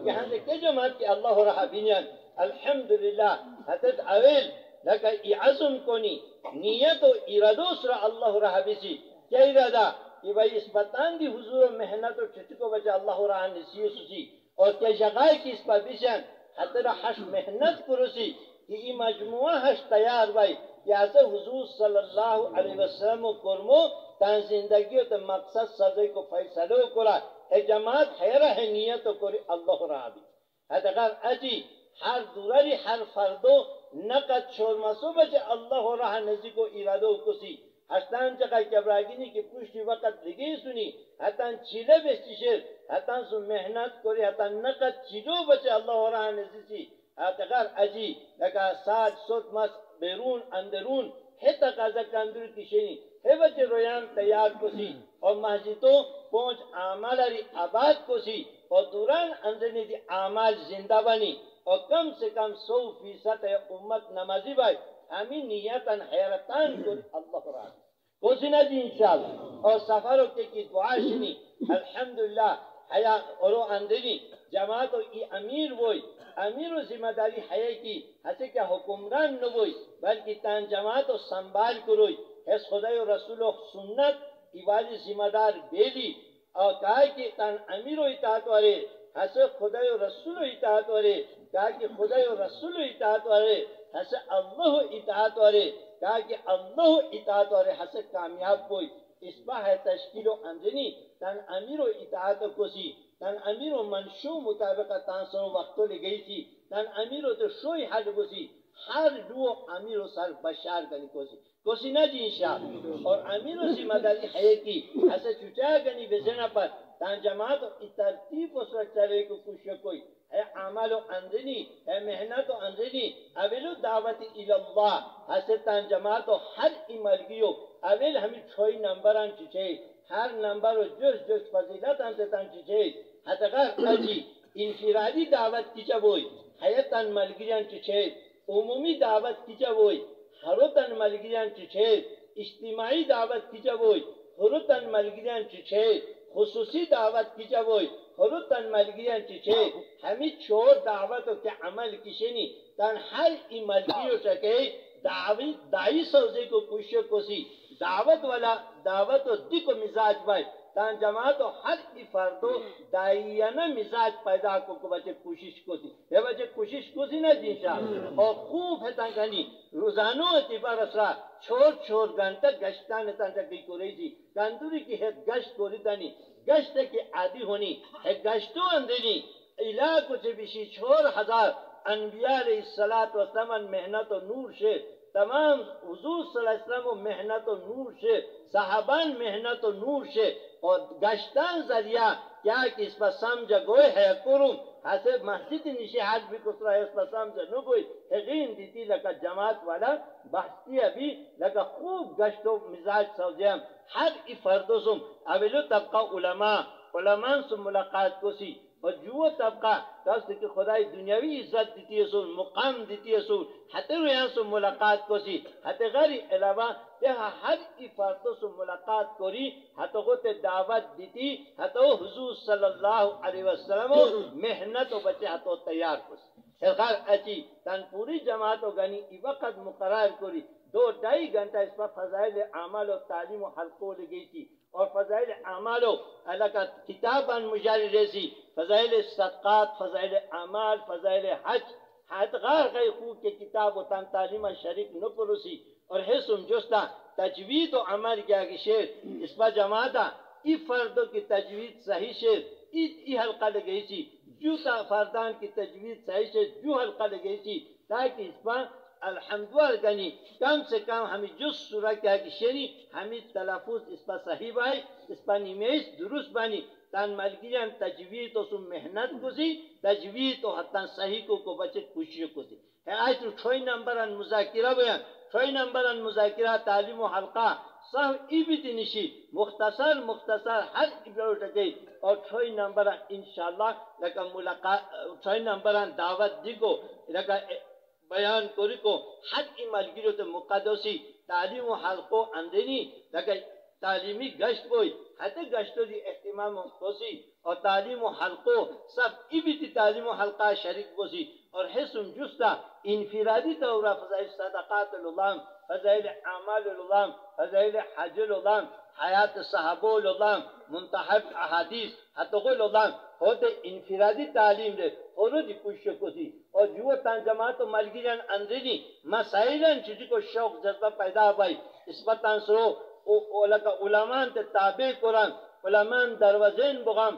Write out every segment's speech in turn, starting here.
کہ ہاں کہ جماعت کی اللہ رہا بینیان الحمدللہ حتت اویل لکا ای عزم کنی نیت و ارادو سر اللہ رہا بیسی کیا ارادہ کہ بھائی اس بطان دی حضور و محنت و چھٹکو بچے اللہ رہا نسیو سوچی اور کیا جگائی کی اس پر بیشن حتی حش محنت کرسی کہ ای مجموعہ حش تیار بھائی یا سے حضور صلی اللہ علیہ وسلم کرمو تان زندگی و مقصد صدی کو فیصلو کرا ہے جماعت حیرہ ہے نیت کری اللہ رہا بھی حتی اگر اجی ہر دوراری ہر فردو نقد شور مسو بچے اللہ رہا نزی کو ارادو کسی ہستان چکا کبراگینی کی پوشتی وقت لگی سنی ہتان چیلے بیستی شیر ہتان سو محنت کری ہتان نقد چیلو بچے اللہ رہا نزی سی اگر اجی لکا ساج سوت مس بیرون اندرون ہے تقاضا کاندر کشینی ہے بچے رویان تیار کسی اور مسجدوں پہنچ اعمال اری آباد کسی اور دوران اندرنی دی اعمال زندہ بنی اور کم سے کم 100% امت نمازی بھائی ہمیں نیتاً حیرتان کر اللہ رہا کوسی نہ جی انشاءاللہ اور سفروں کے کی دعا شنی الحمدللہ حیا اورو اندرنی جماعت و ای امیر ووئی امیر و ذمہ داری حیا کی ہسے کیا حکمران نہ ووئی بلکہ تان جماعت و سنبھال کروئی حس خدای و رسول و سنت ایوالی ذمہ دار بیلی اور کہا کہ تان امیر و اطاعت والے ہسے خدای و رسول و اطاعت والے کہا کہ خدای و رسول و اطاعت والے ہسے اللہ و اطاعت والے کہا کہ اللہ و اطاعت والے ہسے کامیاب کوئی اس پہ ہے تشکیل و اندنی تان امیر و اطاعت کسی تان امیر و منشو مطابق تان سنو وقتو لگئی تھی تان امیر و تو شوئی حل بسی ہر دو امیر و سر بشار کنی کوسی نہ جی انشاءاللہ اور امیر و ذمہ داری ہے کی ایسے چوچا کنی بزنہ پر تان جماعت و ترتیب و سر چلے کو کچھ کوئی ہے عمل و اندنی ہے محنت و اندنی اولو دعوت الاللہ ایسے تان جماعت و ہر امرگیو اول ہمیں 6 نمبران چچے ہر نمبر و جس فضیلت انتے تان چچے حتگر اجی انفرادی دعوت کی چبوئی حیتاً ملگیان چچے عمومی دعوت کی چبوئی حروتاً ملگیان چچے اجتماعی دعوت کی چبوئی حروتاً ملگیان چچے خصوصی دعوت کی چبوئی حروتاً ملگیان چچے ہمیں 4 دعوت کے عمل کشنی تان ہر ملگیو چکے دائی سوزے کو پوشو کسی دعوت والا دعوت و دی کو مزاج بائی تان جماعت و ہر فردو دائیانہ مزاج پیدا کو بچے کوشش کو سی یہ بچے کوشش کو سی نا جیشا اور خوب ہے تان کنی روزانوں اتبار اسرا چھوڑ گھنٹہ گشتان تان چکی کو رہی سی کاندوری کی ہے گشت کو ریتانی گشت کی عادی ہونی ہے گشتوں اندرینی علاقوں سے بیشی 4000 انبیاء علیہ السلام محنت و نور سے تمام حضور صلی اللہ علیہ وسلم محنت و نور سے صحابان محنت و نور سے اور گشتان ذریعہ کیا کہ اس پر سمجھا گوئے ہے کرم حسب مسجد نشیحات بھی کسرا ہے اس پر سمجھا نو گوئی حقین دیتی لکا جماعت والا بحثی ابھی لکا خوب گشت و مزاج سوزیم ہر فردو سم اولو طبقہ علماء سے ملاقات کو سی اور جو طبقہ کس کہ خدای دنیاوی عزت دیتی ہے سن مقام دیتی ہے سن حتی رویان سے ملاقات کو سی حتی غری علاوہ تیہا ہر فردو سے ملاقات کری حتی خود دعوت دیتی حتی حضور صلی اللہ علیہ وسلم محنت و بچے حتی تیار کو سی خیر اچھی تن پوری جماعت و گنی ای وقت مقرار کری 2-2.5 گھنٹہ اس پر فضائل اعمال و تعلیم و حلقوں لگئی تھی اور فضائل اعمال و اللہ کا کتابان مجاری ریسی فضائل صدقات فضائل اعمال فضائل حج حدغار غیر خوب کے کتاب و تن تعلیم شریک نکلوسی اور حسن جستا تجوید و عمل کیا کہ شیر اس پر جماعتا ای فردوں کی تجوید صحیح شیر ای حلقہ لگئی سی جو فردان کی تجوید صحیح شیر جو حلقہ لگئی سی تاکہ اس پر الحمدللہ گنی کم سے کم ہمیں جس سورہ کیا کہ شیری ہمیں تلفظ اس پر صحیح بائی اس پر نمیش درست بانی تان ملگیان تجوید و سن محنت کو سی تجوید و حتی صحیح کو بچے خوشی کو سی ہے آج تو 6 نمبران مذاکرہ بیان 6 نمبران مذاکرہ تعلیم و حلقہ صاحب ای بیتی نشی مختصر ہر ابراؤ ٹکے اور 6 نمبران انشاءاللہ لکا ملاقات 6 نمبران دعوت دی کو لکا بیان کوری کو حق ملگیرو تے مقدسی تعلیم و حلقو اندنی لکہ تعلیمی گشت بوئی حتی گشتو دی اہتمام کوسی اور تعلیم و حلقو سب ایبیتی تعلیم و حلقہ شریک بوسی اور حسن جستا انفرادی طورہ فضائل صدقات العلام فضائل اعمال العلام فضائل حج العلام حیات صحابہ العلام منتحب احادیث حتقو العلام ہوتے انفرادی تعلیم دے اور دی کچھ کوسی اور جو تان جماعت و ملگیران اندرینی مسائلان چیزی کو شوق جذبہ پیدا بائی اس پر تانسرو علمان تے تابع قرآن علمان دروازین بغام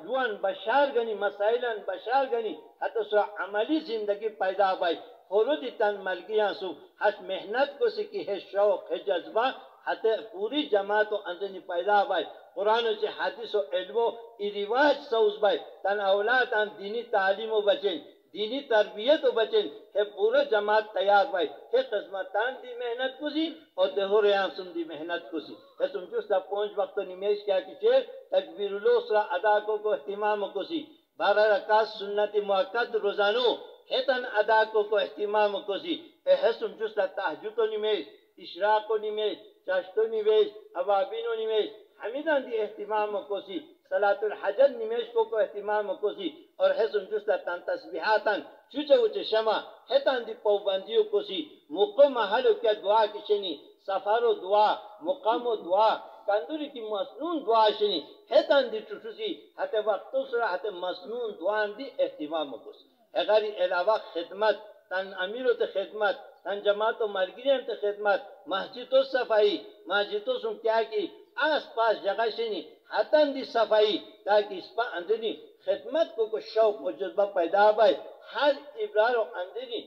جوان بشار گنی مسائلان بشار گنی حتی سرا عملی زندگی پیدا بائی خورودی تن ملگیاں سو حس محنت کو سکی ہے شوق ہے جذبہ حتی پوری جماعت و اندنی پیدا بائی قرآن و حدیث و علم و رواج سوز بائی تن اولاد ان دینی تعلیم و بچیں دینی تربیت و بچیں ہے پورا جماعت تیار بائی ہے قسمتان دی محنت کو سی اور دہو ریان سن دی محنت کو سی ہے سمجھوستا 5 وقت نمیش کیا کچھے تکبیر اللہ سرا ادا کو اہتمام کو سی 12 رکعت سنت موقت روزانو ہے تن ادا کو اہتمام کو سی ہے سمجھوستا تہجد و نمیش اشراق و نمیش چاشت و نمیش عوابین و نمیش حمیدان دی اہتمام کو سی صلاة الحجر نمیش کو اہتمام کو سی اور ہے سمجھوستا تن تسبیحاتاً چوچے وچے شما ہے تن دی پوبندیوں کو سی مقام حلو کیا دعا کشنی سفر و دعا مقام و دعا کندوری کی مسنون دعا شنی ہے تن دی چوچوسی حتی وقتو سرا حتی مسنون دعا دی اہتمام کو سی اگر علاوہ خدمت تن امیرو تے خدمت تن جماعت و مرگرین تے خدمت مسجد و صفائی مسجد و سن کیا کی آس پاس جگہ شنی حتن دی صفائی تاکہ اس پا اندنی خدمت کو شوق و جذبہ پیدا بائی ہر ابرار و اندنی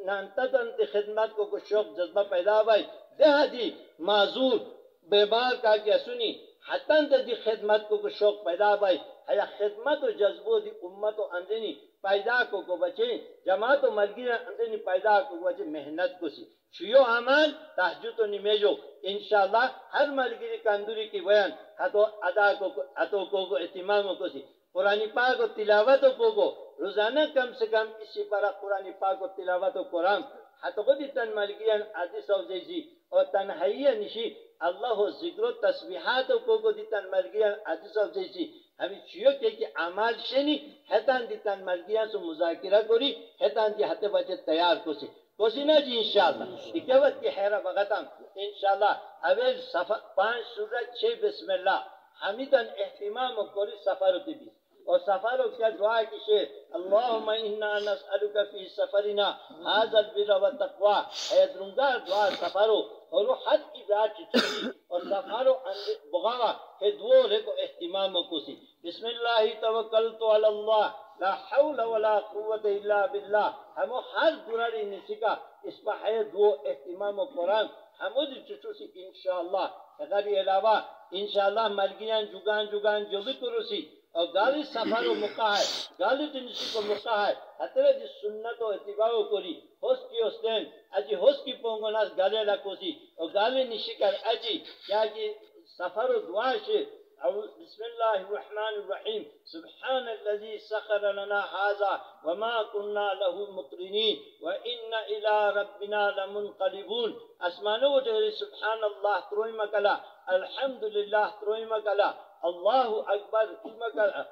نانتدن دی خدمت کو شوق جذبہ پیدا بائی دہا دی معذور بیمار کا کیا سنی حتن دی خدمت کو شوق پیدا بائی حیا خدمت و جذبہ دی امت و اندنی پیدا کو بچیں جماعت و ملگیر اندنی پیدا کو بچیں محنت کو سی شیو عمال تحجد و نمیجو انشاءاللہ ہر ملگیری کندوری کی بیان حتو ادا کو اہتمام کو سی قرآن پاک و تلاوت کو روزانہ کم سے کم اسی پر قرآن پاک و تلاوت و قرآن حتو خودی تن ملگیان عدیث و زیزی اور تنہیہ نشی اللہ و ذکر و تسبیحات کو دیتن ملگیان عدیث و زیزی ہمیں چیو کہ عمال شنی حتان دیتن ملگیان سو مذاکرہ کری حتان دی حتی بچے تیار کو سی کوسینا جی انشاءاللہ اکیوت کی حیرہ بغتاں انشاءاللہ اول 5 سورت 6 بسم اللہ حمیدن اہتمام کری سفر تبیس اور سفر کیا دعا کی شیر اللہم انا نسألک فی سفرنا حاضر البر و تقوی اے درنگار دعا سفرو اور وہ حد کی بات چیزی اور سفرو بغاوہ ہے دعا رکو اہتمام کسی بسم اللہ توکلت علی اللہ لا حول ولا قوت الا باللہ ہمو ہر دراری نسکا اس پہ ہے دو اہتمام و قرآن ہمو دی چچوسی انشاءاللہ اگر یہ علاوہ انشاءاللہ ملگیان جگان جلدی کرسی اور گالی سفر و موقع ہے گالی جنسی کو موقع ہے حترہ جی سنت و اتباع کری ہوس کی استین اجی ہوس کی پونگناس گالے لکوسی اور گالی نشکر اجی کیا کہ سفر و دعا شیر بسم اللہ الرحمن الرحیم سبحان الذي سخر لنا هذا وما كنا له مقرنين وإنا إلى ربنا لمنقلبون اسمانو جہری سبحان اللہ تروئی مکلا الحمدللہ تروئی مکلا اللہ اکبر ایمکلا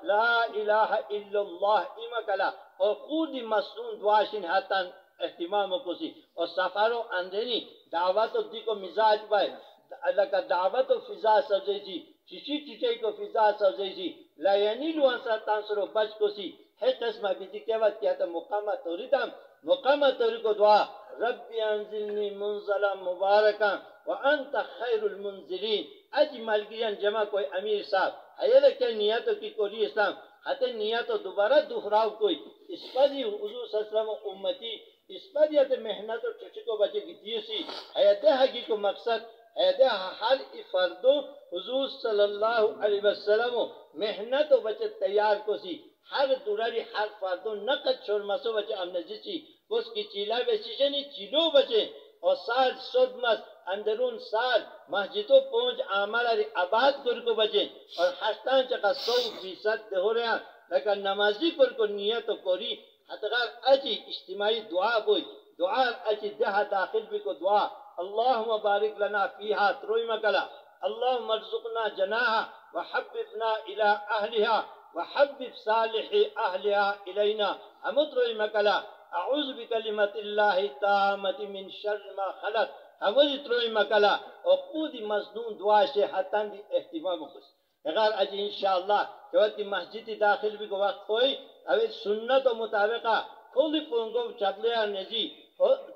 لا الہ الا اللہ ایمکلا اور خود مسنون دعاشن حتن اہتمام کسی اور سفر و اندنی دعوت و دی کو مزاج بائے اللہ کا دعوت و فضا سجیجی چیچی کو فضا سجیجی لا ینیلو انسا تانسرو بچ کسی ہے قسمہ بیتی کیوات کیا تا مقامہ توریدام مقامہ توری کو دعا ربی انزلنی منزلا مبارکا وانت خیر المنزلین اجمل گیان جمع کوئی امیر صاحب حیالہ کیا نیتوں کی کوری اسلام حتی نیتوں دوبارہ دہراؤ کوئی اس پر ہی حضور صلی اللہ علیہ وسلم امتی اس پر ہی محنت و چچی کو بچے کی دیسی حیدہ حقی کو مقصد حیدہ ہر فردو حضور صلی اللہ علیہ وسلم محنت و بچے تیار کو سی ہر دوراری ہر فردو نقد چھوڑ مسو بچے امنجی سی اس کی چیلہ بیسی شنی چیلو بچے اور سال صدمت اندرون سال مسجدوں پہنچ عامل آباد کر کو بچیں اور ہستان چکا 100% ہو رہا لیکن نمازی کو نیت کوری حتغار اجی اجتماعی دعا بوئی دعا اجی دہا داخل بھی کو دعا اللهم بارك لنا فيها تروي مكلا اللهم ارزقنا جناها وحببنا إلى أهلها وحبب صالح أهلها إلينا أمدروي مكلا أعوذ بكلمة الله التامة من شر ما خلق أمد تروي مكلا وقود مزنون دعا سے حتان دی احتمام کس اگر اجی انشاءاللہ کہ مسجد داخل بھی کو وقت ہوئی اوی سنت و مطابقہ کھولی پونگو چبلیا نجی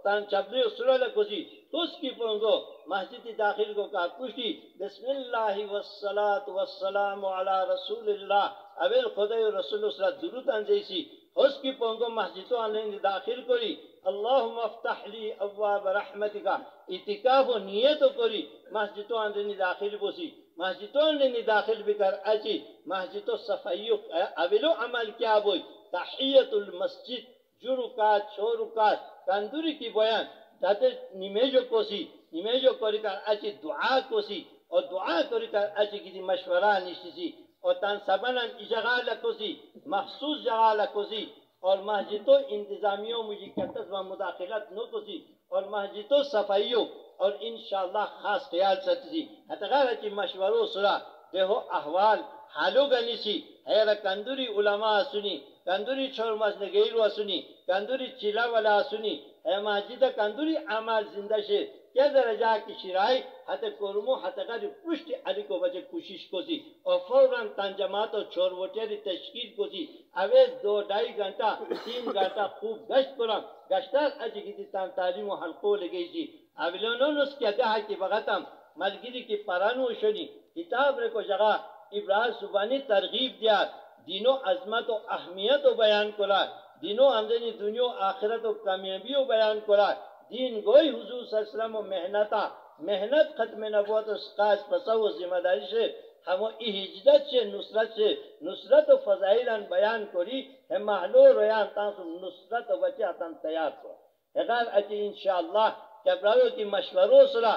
تان چبلی اسرہ لکوزی اس کی پونگو مسجد داخل کو کہا پوشتی بسم اللہ والصلاة والسلام علی رسول اللہ اویل خدای رسول اسرہ درود انجیسی اس کی پونگو مسجدوں آنے داخل کری اللہم افتح لی ابواب رحمتکا اتکاف و نیتو کری مسجدوں آنے داخل بوسی مسجدوں آنے داخل بکر اجی مسجدوں صفحیو اویلو عمل کیا بوئی تحیت المسجد جو رکات چو رکات کندوری کی بیان تاتے نمیجو کوسی نمیجو کری کر اچھی دعا کوسی اور دعا کری کر اچھی کسی مشورہ نشتی اور تان سبنان جگہ لکوسی مخصوص جگہ لکوسی اور مسجدوں انتظامیوں مجھے کتت و مداخلت نو کوسی اور مسجدوں صفائیوں اور انشاءاللہ خاص خیال ستسی حتغیر اچھی مشوروں سرا دیہو احوال حالو گنیسی حیر کندوری علماء سنی کندوری چھوڑ مزنگیر و سنی کندوری چلا ولا سنی اے مسجد کندوری عمال زندہ شے کیا درجہ کی شرائی حتی کرمو حتی قدر پشت علی کو بچے کوشش کو سی اور فوراً تنجمات و چھوڑ وٹیری تشکیل کو سی اویز 2-2.5 گھنٹہ 3 گھنٹہ خوب گشت کرم گشتر اجی کی تان تعلیم و حلقو لگئی سی اویلونون اس کیا گاہ کی بغتم ملگیری کی پرانو شنی کتاب رکو جگہ ابراز سبانی ترغیب دیا دین و عظمت و اہمیت و بیان کرا دین و اندنی دنیا و آخرت و کامیابی و بیان کرا دین گوئی حضور صلی اللہ علیہ وسلم محنت ختم نبوت و سقاس پسا و ذمہ داری سے ہمو ای ہجدت سے نصرت و فضائلان بیان کری ہم محلو ریان تانسو نصرت و بچے آتان تیار کرا اگر اچھی انشاءاللہ کبرارو کی مشورو سرا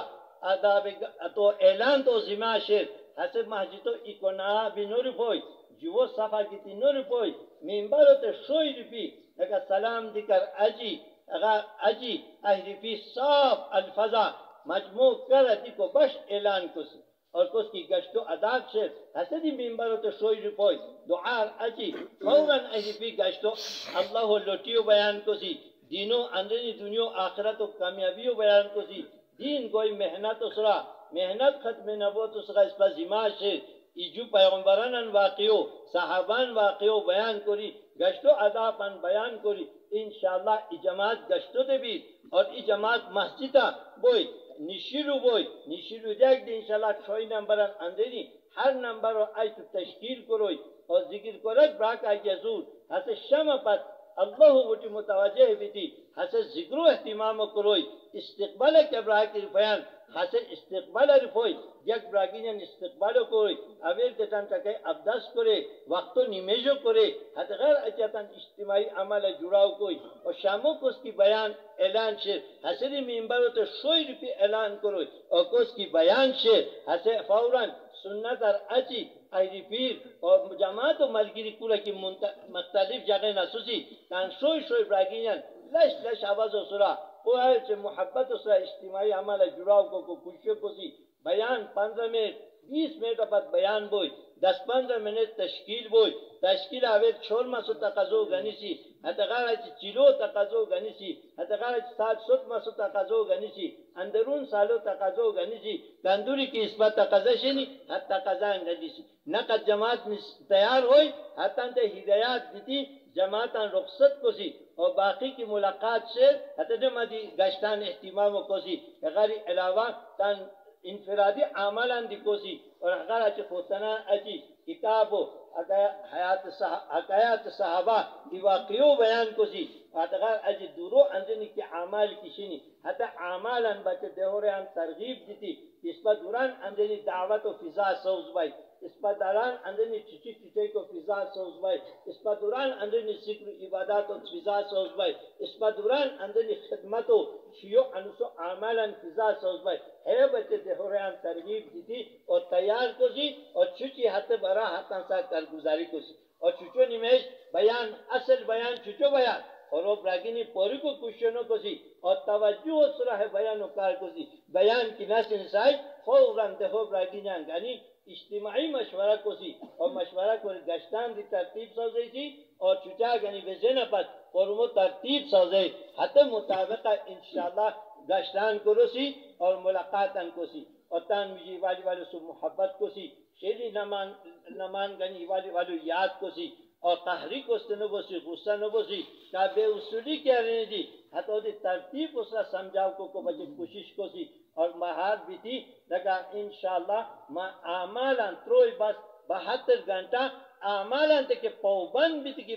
آداب تو اعلان تو ذمہ شیر حسب محجدو اکونا بنوری پوئی جو صفحہ کی تینوری پوئی ممبرو تے شوئی رپی اگر سلام دیکر اجی احرفی صاف الفضا مجموع کرتی کو بش اعلان کسی اور کس کی گشتو اداب شیر حسدی ممبرو تے شوئی رپوئی دعار اجی فوراً احرفی گشتو اللہ لوٹیو بیان کسی دینو اندرنی دنیا آخرت و کامیابیو بیان کسی دین کوئی محنت اسرا محنت ختم نبوت اسرا اس پر ذمہ شیر ایجو پیغمبران واقعو صحابان واقعو بیان کری گشتو ادابان بیان کری انشاءاللہ ای جماعت گشتو دے بھی اور ای جماعت مسجدہ بوئی نشیرو دیکھ دی انشاءاللہ چھوئی نمبران اندری ہر نمبر آئی تو تشکیل کروئی اور ذکر کرد براک آئی جزور حس شمع پت اللہ وٹی متوجہ بیتی حس ذکر و احتمام کروئی استقبال کبراہ کی رفیان حس استقبال رفوئی یک براگینین استقبال کروئی اویل کتان تکے ابدس کرے وقتو نمیجو کرے حتی غیر اچھتان اجتماعی عمل جڑاو کوئی اور شامو کو اس کی بیان اعلان شیر حسری ممبرو تو شوئی رفی اعلان کروئی اور کو اس کی بیان شیر حسی فوراً سنت اور اچھی ایدی پیر اور جماعت و ملگیری کورا کی مختلف جگہ نسوسی تان شوئی براگینین لش آواز و سرا کوئی سے محبت و سرا اجتماعی عمل جڑاو کو کشو کو سی بیان 15 منٹ 20 منٹ بعد بیان بوئی 10-15 منٹ تشکیل بوئی تشکیل آوید چھول مسو تقضو گنی سی حتی غیر چلو تقضو گنی سی حتی غیر 700 مسو تقضو گنی سی اندرون سالو تقضو گنی سی کندوری کی اس بات تقضا شنی حتی تقضا گنی سی نقد جماعت تیار ہوئی حتی انتے ہدایات دیتی جماعتان رخصت کو سی اور باقی کی ملاقات سے حتی جمعی گشتان احتمام کو سی غیر علاوہ تان انفرادی عملان دی کو سی اور اگر اچھی خوتنا اچھی کتابو حکایات صحابہ دی واقعیو بیان کو سی اگر اچھی دورو اندنی کی عمال کشینی حتی عمالان بچے دیوریان ترغیب دیتی اس پر دوران اندنی دعوت و فضا سوز بائی اس پر دوران اندنی چچی کو فضا سوز بائی اس پر دوران اندنی ذکر عبادات و فضا سوز بائی اس پر دوران اندنی خدمت و شیو انسو عمالان فضا سوز بائی ہے بچے دیوریان ترغیب دیتی اور تیار کو سی اور چچی حتی برا حتان سا کرگزاری کو سی اور چچو نمیش بیان اصل بیان چچو بیان خروب راگینی پوری کو کشنوں کو سی اور توجہ سرا ہے بیان و کار کو سی بیان کی ناس نسائی خوب رانتے خوب راگینیاں گانی اجتماعی مشورہ کو سی اور مشورہ کو گشتان دی ترتیب سوزی سی اور چچا گنی بزین پت اور وہ ترتیب سوزی حتی مطابقہ انشاءاللہ گشتان کو سی اور ملاقاتاً کو سی اور تان مجھے والی والو سو محبت کو سی شیری نمان گنی والی والو یاد کو سی اور تحریک اس نبو سی غصہ نبو سی کہ بے اصولی کیا رہنے دی حتی دی ترتیب اس را سمجھاو کو بچے کوشش کو سی اور مہار بھی تھی لگا انشاءاللہ ما اعمالاً تروئی بس 72 گھنٹہ اعمالاً تک پوبند بھی تھی کہ